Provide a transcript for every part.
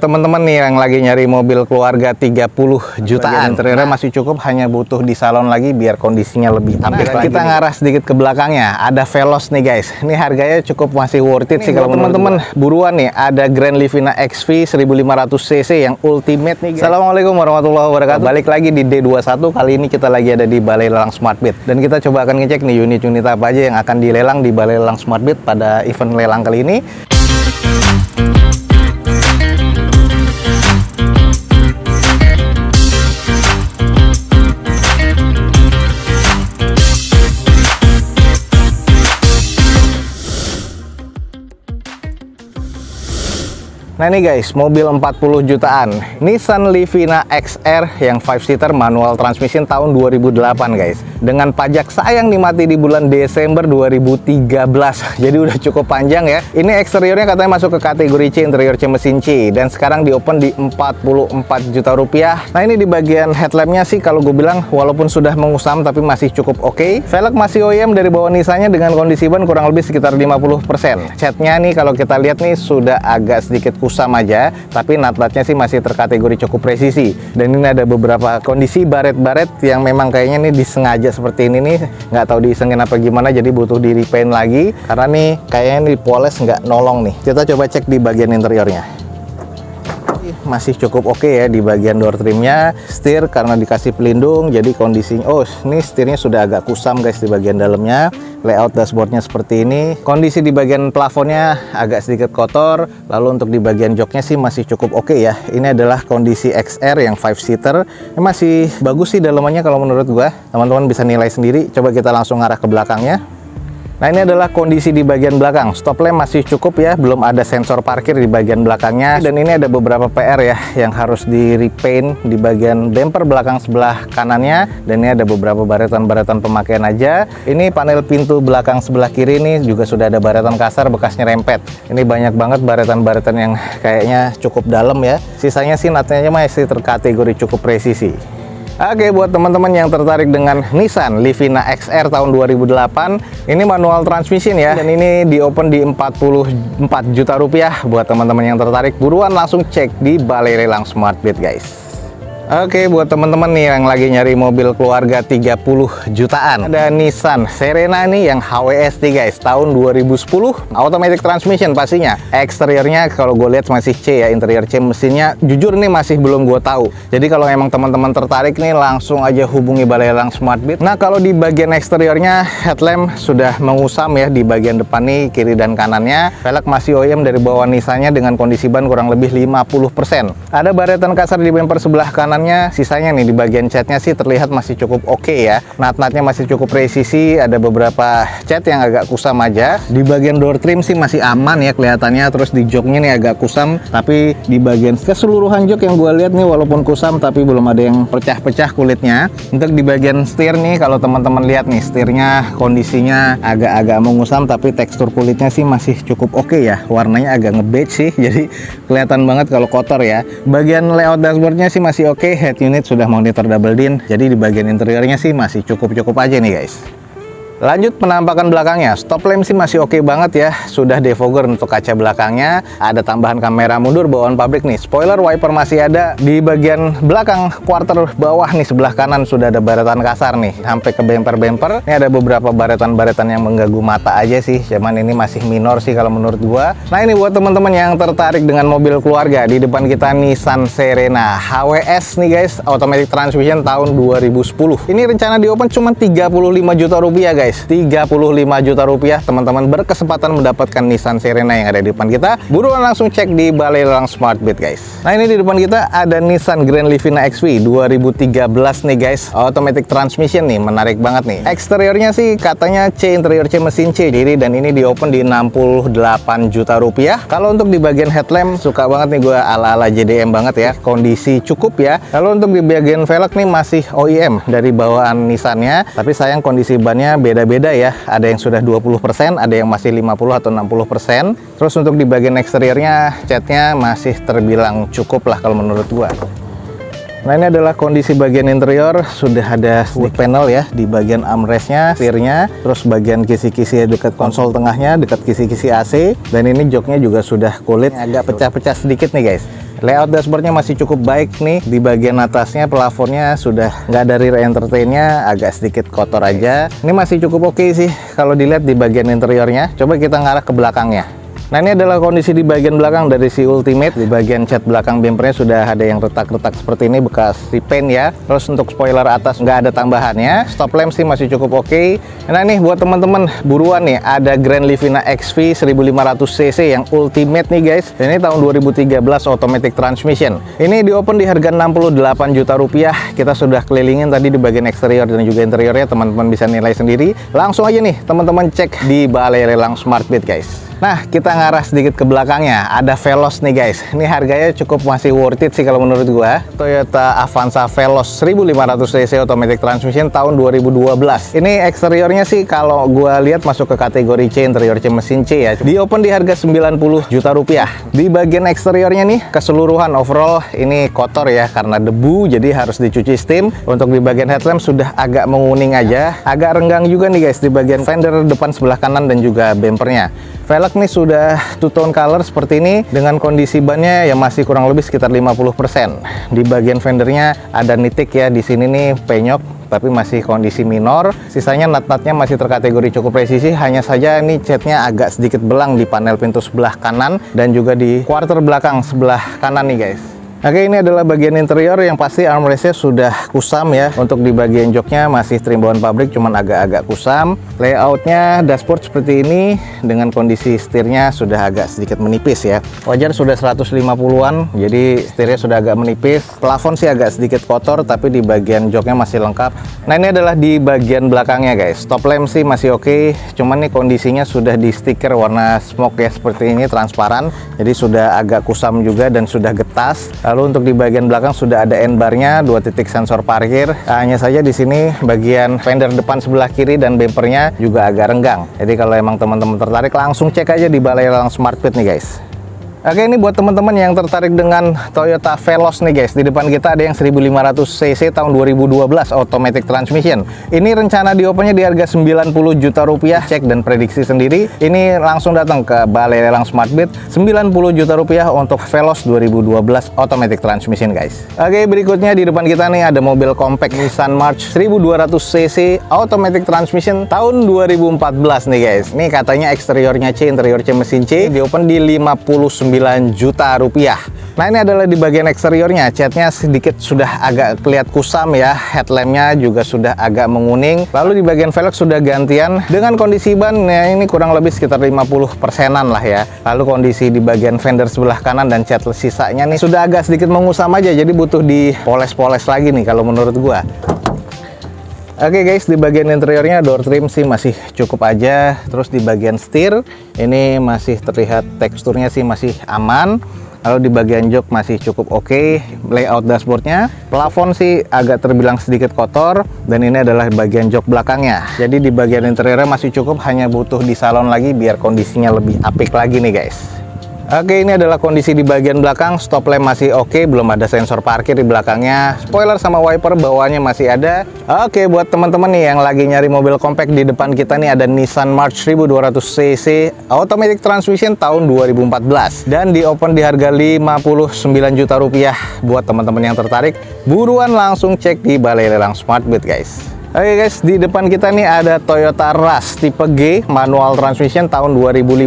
Teman-teman nih yang lagi nyari mobil keluarga 30 jutaan, interiornya masih cukup, hanya butuh di salon lagi biar kondisinya lebih apik lagi. Kita ngarah sedikit ke belakangnya, ada Veloz nih guys. Ini harganya cukup masih worth it sih kalau teman-teman buruan nih. Ada Grand Livina XV 1500 cc yang ultimate nih guys. Assalamualaikum warahmatullahi wabarakatuh. Balik lagi di D21, kali ini kita lagi ada di Balai Lelang SmartBeat. Dan kita coba akan ngecek nih unit-unit apa aja yang akan dilelang di Balai Lelang SmartBeat pada event lelang kali ini. Nah ini guys, mobil 40 jutaan Nissan Livina XR yang 5-seater manual transmission tahun 2008 guys. Dengan pajak sayang dimati di bulan Desember 2013. Jadi udah cukup panjang ya. Ini eksteriornya katanya masuk ke kategori C, interior C mesin C. Dan sekarang di open di 44 juta rupiah. Nah ini di bagian headlampnya sih kalau gue bilang walaupun sudah mengusam tapi masih cukup oke. Velg masih OEM dari bawah Nissannya dengan kondisi ban kurang lebih sekitar 50%. Catnya nih kalau kita lihat nih sudah agak sedikit kusam aja, tapi nut-nutnya sih masih terkategori cukup presisi. Dan ini ada beberapa kondisi baret-baret yang memang kayaknya nih disengaja seperti ini nih, nggak tahu diisengin apa gimana, jadi butuh di repaint lagi karena nih kayaknya nih poles nggak nolong nih. Kita coba cek di bagian interiornya. Masih cukup oke ya di bagian door trimnya. Setir karena dikasih pelindung jadi kondisinya, oh ini setirnya sudah agak kusam guys di bagian dalamnya. Layout dashboardnya seperti ini. Kondisi di bagian plafonnya agak sedikit kotor. Lalu untuk di bagian joknya sih masih cukup oke ya. Ini adalah kondisi XR yang 5-seater. Ini masih bagus sih dalamannya kalau menurut gua. Teman-teman bisa nilai sendiri. Coba kita langsung arah ke belakangnya. Nah ini adalah kondisi di bagian belakang. Stop lamp masih cukup ya, belum ada sensor parkir di bagian belakangnya. Dan ini ada beberapa PR ya yang harus di repaint di bagian bumper belakang sebelah kanannya. Dan ini ada beberapa baretan-baretan pemakaian aja. Ini panel pintu belakang sebelah kiri ini juga sudah ada baretan kasar bekas nyerempet. Ini banyak banget baretan-baretan yang kayaknya cukup dalam ya. Sisanya sih nutnya masih terkategori cukup presisi. Oke, buat teman-teman yang tertarik dengan Nissan Livina XR tahun 2008, ini manual transmission ya, dan ini di open di 44 juta rupiah. Buat teman-teman yang tertarik, buruan langsung cek di Balai Lelang SmartBeat guys. Oke, buat teman-teman nih yang lagi nyari mobil keluarga 30 jutaan, ada Nissan Serena nih yang HWS nih guys, tahun 2010, automatic transmission pastinya. Eksteriornya kalau gue lihat masih C ya, interior C, mesinnya jujur nih masih belum gue tahu. Jadi kalau emang teman-teman tertarik nih langsung aja hubungi Balai Lelang SmartBeat. Nah kalau di bagian eksteriornya headlamp sudah mengusam ya di bagian depan nih, kiri dan kanannya. Velg masih OEM dari bawah Nissannya dengan kondisi ban kurang lebih 50%. Ada baretan kasar di bumper sebelah kanan. Sisanya nih di bagian catnya sih terlihat masih cukup oke ya. Nut-nutnya masih cukup presisi, ada beberapa cat yang agak kusam aja. Di bagian door trim sih masih aman ya kelihatannya. Terus di joknya nih agak kusam, tapi di bagian keseluruhan jok yang gue lihat nih walaupun kusam tapi belum ada yang pecah-pecah kulitnya. Untuk di bagian setir nih kalau teman-teman lihat nih, setirnya kondisinya agak-agak mengusam tapi tekstur kulitnya sih masih cukup oke ya. Warnanya agak nge-beige sih, jadi kelihatan banget kalau kotor ya. Bagian layout dashboardnya sih masih oke. Head unit sudah monitor double din, jadi di bagian interiornya sih masih cukup aja nih guys. Lanjut penampakan belakangnya, stop lamp sih masih oke banget ya, sudah defogger untuk kaca belakangnya, ada tambahan kamera mundur bawaan pabrik nih, spoiler wiper masih ada. Di bagian belakang quarter bawah nih sebelah kanan sudah ada baretan kasar nih, sampai ke bumper. Ini ada beberapa baretan-baretan yang mengganggu mata aja sih, cuman ini masih minor sih kalau menurut gua. Nah ini buat teman-teman yang tertarik dengan mobil keluarga, di depan kita Nissan Serena HWS nih guys, automatic transmission tahun 2010. Ini rencana di open cuma 35 juta rupiah guys. 35 juta rupiah, teman-teman berkesempatan mendapatkan Nissan Serena yang ada di depan kita. Buruan langsung cek di Balai Lelang SmartBeat guys. Nah ini di depan kita ada Nissan Grand Livina XV 2013 nih guys, automatic transmission nih, menarik banget nih. Eksteriornya sih katanya C, interior C mesin C, jadi dan ini di open di 68 juta rupiah. Kalau untuk di bagian headlamp suka banget nih gue, ala-ala JDM banget ya, kondisi cukup ya. Lalu untuk di bagian velg nih masih OEM dari bawaan Nissannya, tapi sayang kondisi bannya beda-beda ya, ada yang sudah 20%, ada yang masih 50 atau 60%. Terus untuk di bagian eksteriornya catnya masih terbilang cukup lah kalau menurut gua. Nah ini adalah kondisi bagian interior, sudah ada wood panel ya di bagian armrestnya, setirnya, terus bagian kisi-kisi dekat konsol tengahnya, dekat kisi-kisi AC, dan ini joknya juga sudah kulit, agak pecah-pecah sedikit nih guys. Layout dashboardnya masih cukup baik nih. Di bagian atasnya plafonnya sudah nggak ada rear entertainnya, agak sedikit kotor aja. Ini masih cukup oke sih kalau dilihat di bagian interiornya. Coba kita ngarah ke belakangnya. Nah, ini adalah kondisi di bagian belakang dari si Ultimate. Di bagian cat belakang bumpernya sudah ada yang retak-retak seperti ini, bekas repaint ya. Terus untuk spoiler atas nggak ada tambahannya. Stop lamp sih masih cukup oke. Nah, nih buat teman-teman buruan nih, ada Grand Livina XV 1500cc yang Ultimate nih guys. Ini tahun 2013 automatic transmission. Ini di open di harga 68 juta rupiah. Kita sudah kelilingin tadi di bagian eksterior dan juga interiornya, teman-teman bisa nilai sendiri. Langsung aja nih teman-teman cek di Balai Lelang Smartbit guys. Nah, kita ngarah sedikit ke belakangnya. Ada Veloz nih guys. Ini harganya cukup masih worth it sih kalau menurut gua. Toyota Avanza Veloz 1500cc automatic transmission tahun 2012. Ini eksteriornya sih kalau gua lihat masuk ke kategori C, interior C mesin C ya. Di open di harga 90 juta rupiah. Di bagian eksteriornya nih keseluruhan overall ini kotor ya karena debu, jadi harus dicuci steam. Untuk di bagian headlamp sudah agak menguning aja. Agak renggang juga nih guys di bagian fender depan sebelah kanan dan juga bumpernya. Velg nih sudah two-tone color seperti ini dengan kondisi bannya yang masih kurang lebih sekitar 50%. Di bagian fendernya ada nitik ya, di sini nih penyok tapi masih kondisi minor. Sisanya nut-nutnya masih terkategori cukup presisi, hanya saja ini catnya agak sedikit belang di panel pintu sebelah kanan dan juga di quarter belakang sebelah kanan nih guys. Oke, ini adalah bagian interior yang pasti armrestnya sudah kusam ya. Untuk di bagian joknya masih trim bawaan pabrik, cuman agak-agak kusam. Layoutnya dashboard seperti ini dengan kondisi setirnya sudah agak sedikit menipis ya. Wajar sudah 150-an, jadi setirnya sudah agak menipis. Plafon sih agak sedikit kotor, tapi di bagian joknya masih lengkap. Nah, ini adalah di bagian belakangnya guys. Stop lamp sih masih oke, cuman nih kondisinya sudah di stiker warna smoke ya seperti ini, transparan. Jadi sudah agak kusam juga dan sudah getas. Lalu untuk di bagian belakang sudah ada N-bar-nya, 2 titik sensor parkir. Hanya saja di sini bagian fender depan sebelah kiri dan bumpernya juga agak renggang. Jadi kalau emang teman-teman tertarik langsung cek aja di Balai Lelang Smartbit nih guys. Oke, ini buat teman-teman yang tertarik dengan Toyota Veloz nih guys. Di depan kita ada yang 1500cc tahun 2012 automatic transmission. Ini rencana di opennya di harga 90 juta rupiah. Cek dan prediksi sendiri. Ini langsung datang ke Balai Lelang Smartbit, 90 juta rupiah untuk Veloz 2012 automatic transmission guys. Oke, berikutnya di depan kita nih ada mobil compact Nissan March 1200cc automatic transmission tahun 2014 nih guys. Ini katanya eksteriornya C, interior C mesin C. Di open di 59 juta rupiah. Nah, ini adalah di bagian eksteriornya. Catnya sedikit sudah agak kelihatan kusam ya. Headlampnya juga sudah agak menguning. Lalu di bagian velg sudah gantian. Dengan kondisi ban ya ini kurang lebih sekitar 50%-an lah ya. Lalu kondisi di bagian fender sebelah kanan dan cat sisanya nih sudah agak sedikit mengusam aja. Jadi butuh dipoles-poles lagi nih kalau menurut gua. Oke guys, di bagian interiornya door trim sih masih cukup aja. Terus di bagian setir ini masih terlihat teksturnya sih masih aman. Lalu di bagian jok masih cukup oke. Layout dashboardnya, plafon sih agak terbilang sedikit kotor. Dan ini adalah bagian jok belakangnya. Jadi di bagian interiornya masih cukup, hanya butuh di salon lagi biar kondisinya lebih apik lagi nih guys. Oke, ini adalah kondisi di bagian belakang. Stop lamp masih oke, belum ada sensor parkir di belakangnya. Spoiler sama wiper bawahnya masih ada. Oke, buat teman-teman nih yang lagi nyari mobil compact, di depan kita nih ada Nissan March 1200cc automatic transmission tahun 2014 dan di open di harga 59 juta rupiah. Buat teman-teman yang tertarik, buruan langsung cek di Balai Lelang Smartbit guys. Oke guys, di depan kita nih ada Toyota Rush tipe G manual transmission tahun 2015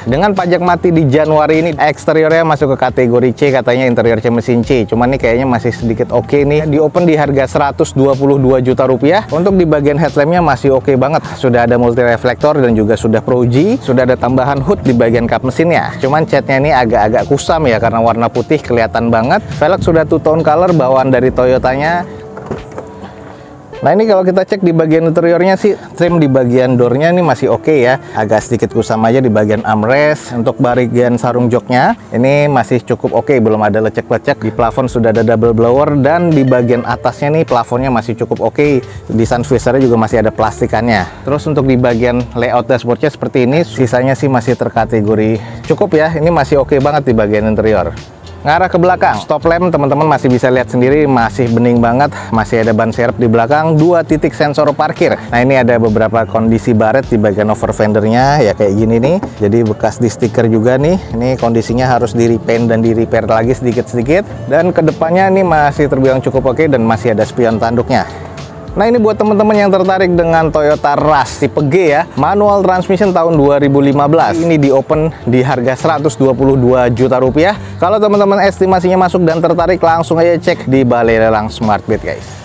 dengan pajak mati di Januari ini. Eksteriornya masuk ke kategori C, katanya interior C mesin C, cuman nih kayaknya masih sedikit oke nih. Di open di harga 122 juta rupiah. Untuk di bagian headlampnya masih oke banget, sudah ada multi reflektor dan juga sudah Pro G. Sudah ada tambahan hood di bagian kap mesinnya, cuman catnya ini agak-agak kusam ya karena warna putih kelihatan banget. Velg sudah two tone color bawaan dari Toyotanya. Nah, ini kalau kita cek di bagian interiornya sih, trim di bagian doornya ini masih oke ya. Agak sedikit kusam aja di bagian armrest. Untuk bagian sarung joknya ini masih cukup oke, belum ada lecek-lecek. Di plafon sudah ada double blower dan di bagian atasnya nih plafonnya masih cukup oke. Di sun visor juga masih ada plastikannya. Terus untuk di bagian layout dashboardnya seperti ini, sisanya sih masih terkategori cukup ya. Ini masih oke banget di bagian interior. ngarah ke belakang. Stop lamp teman-teman masih bisa lihat sendiri, masih bening banget, masih ada ban serep di belakang, 2 titik sensor parkir. Nah ini ada beberapa kondisi baret di bagian over fendernya ya kayak gini nih. Jadi bekas di stiker juga nih. Ini kondisinya harus di repaint dan di repair lagi sedikit-sedikit. Dan kedepannya ini masih terbilang cukup oke dan masih ada spion tanduknya. Nah ini buat teman-teman yang tertarik dengan Toyota Rush tipe G ya, manual transmission tahun 2015. Ini di open di harga 122 juta rupiah. Kalau teman-teman estimasinya masuk dan tertarik, langsung aja cek di Balai Lelang Smartbit guys.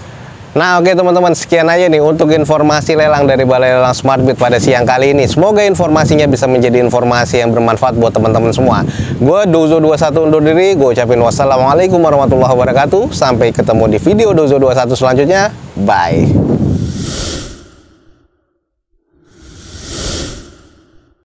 Nah oke teman-teman, sekian aja nih untuk informasi lelang dari Balai Lelang Smartbit pada siang kali ini. Semoga informasinya bisa menjadi informasi yang bermanfaat buat teman-teman semua. Gue Dozo21 undur diri, gue ucapin wassalamualaikum warahmatullahi wabarakatuh. Sampai ketemu di video Dozo21 selanjutnya. Bye.